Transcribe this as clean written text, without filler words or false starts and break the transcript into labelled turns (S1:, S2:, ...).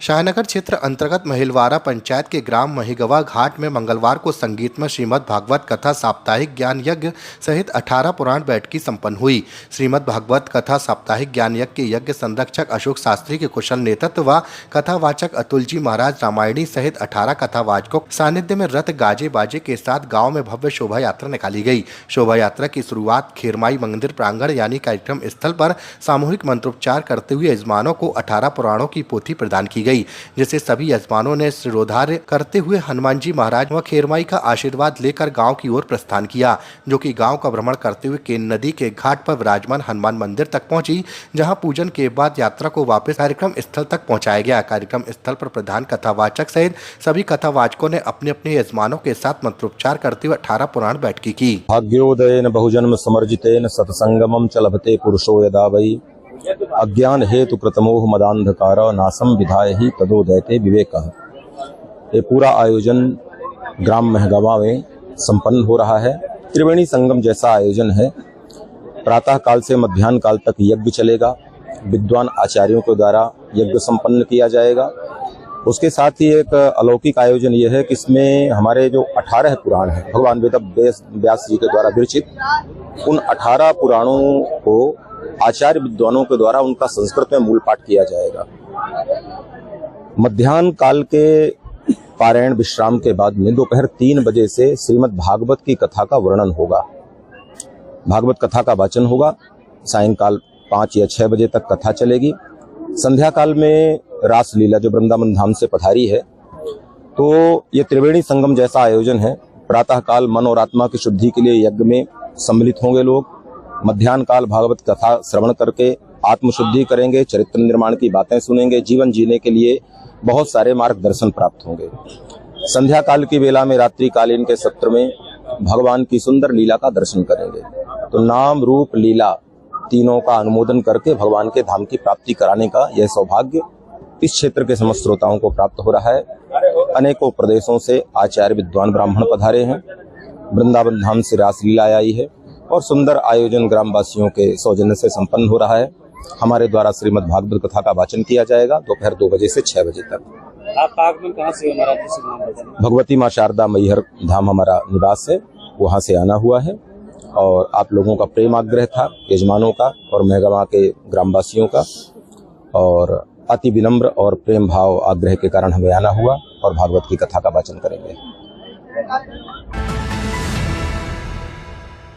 S1: शाहनगर क्षेत्र अंतर्गत महिलवाड़ा पंचायत के ग्राम महिगवा घाट में मंगलवार को संगीतमय श्रीमद् भागवत कथा साप्ताहिक ज्ञान यज्ञ सहित 18 पुराण बैठकी संपन्न हुई। श्रीमद् भागवत कथा साप्ताहिक ज्ञान यज्ञ के यज्ञ संरक्षक अशोक शास्त्री के कुशल नेतृत्व व कथावाचक अतुल जी महाराज रामायणी सहित 18 कथावाचकों सानिध्य में रथ गाजे बाजे के साथ गाँव में भव्य शोभा यात्रा निकाली गई। शोभा यात्रा की शुरुआत खेरमाई मंदिर प्रांगण यानी कार्यक्रम स्थल पर सामूहिक मंत्रोच्चार करते हुए यजमानों को 18 पुराणों की पोथी प्रदान की गई, जिसे सभी यजमानों ने शिरोधार्य करते हुए हनुमान जी महाराज व खेरमाई का आशीर्वाद लेकर गांव की ओर प्रस्थान किया, जो कि गांव का भ्रमण करते हुए केन नदी के घाट पर विराजमान हनुमान मंदिर तक पहुंची, जहां पूजन के बाद यात्रा को वापस कार्यक्रम स्थल तक पहुंचाया गया। कार्यक्रम स्थल पर प्रधान कथावाचक सहित सभी कथावाचकों ने अपने अपने यजमानों के साथ मंत्रोच्चार करते हुए 18 पुराण बैठकी की।
S2: भाग्योदयेन बहुजन्म समर्जितेन सत्संगमं च लभते पुरुषो यदा वै अज्ञान हेतु प्रतमोह मदांधकार नासम विधाय ही तदोदयते विवेकः। ये पूरा आयोजन ग्राम महगवा में संपन्न हो रहा है। त्रिवेणी संगम जैसा आयोजन है। प्रातः काल से मध्याह्न काल तक यज्ञ चलेगा। विद्वान आचार्यों के द्वारा यज्ञ संपन्न किया जाएगा। उसके साथ ही एक अलौकिक आयोजन यह है कि इसमें हमारे जो 18 पुराण हैं भगवान व्यास जी के द्वारा विरचित, उन 18 पुराणों को आचार्य विद्वानों के द्वारा उनका संस्कृत में मूल पाठ किया जाएगा। मध्याह्न काल के पारायण विश्राम के बाद में दोपहर 3 बजे से श्रीमद् भागवत की कथा का वर्णन होगा। भागवत कथा का वाचन होगा। सायंकाल 5 या 6 बजे तक कथा चलेगी। संध्या काल में रास लीला जो वृंदावन धाम से पधारी है, तो ये त्रिवेणी संगम जैसा आयोजन है। प्रातः काल मन और आत्मा की शुद्धि के लिए यज्ञ में सम्मिलित होंगे लोग। मध्याह्न काल भागवत कथा श्रवण करके आत्मशुद्धि करेंगे, चरित्र निर्माण की बातें सुनेंगे, जीवन जीने के लिए बहुत सारे मार्गदर्शन प्राप्त होंगे। संध्या काल की वेला में रात्रिकालीन के सत्र में भगवान की सुंदर लीला का दर्शन करेंगे। तो नाम रूप लीला तीनों का अनुमोदन करके भगवान के धाम की प्राप्ति कराने का यह सौभाग्य इस क्षेत्र के समस्त श्रोताओं को प्राप्त हो रहा है। अनेकों प्रदेशों से आचार्य विद्वान ब्राह्मण पधारे हैं। वृंदावन धाम से रास लीला आई है और सुंदर आयोजन ग्रामवासियों के सौजन्य से संपन्न हो रहा है। हमारे द्वारा श्रीमद् भागवत कथा का वाचन किया जाएगा दोपहर 2 बजे से 6 बजे तक।
S3: आप आगमन कहाँ से हमारा?
S2: भगवती माँ शारदा मैहर धाम हमारा निवास है, वहाँ से आना हुआ है। और आप लोगों का प्रेम आग्रह था, यजमानों का और महगवा के ग्रामवासियों का, और अति विनम्र और प्रेम भाव आग्रह के कारण हमें आना हुआ और भागवत की कथा का वाचन करेंगे।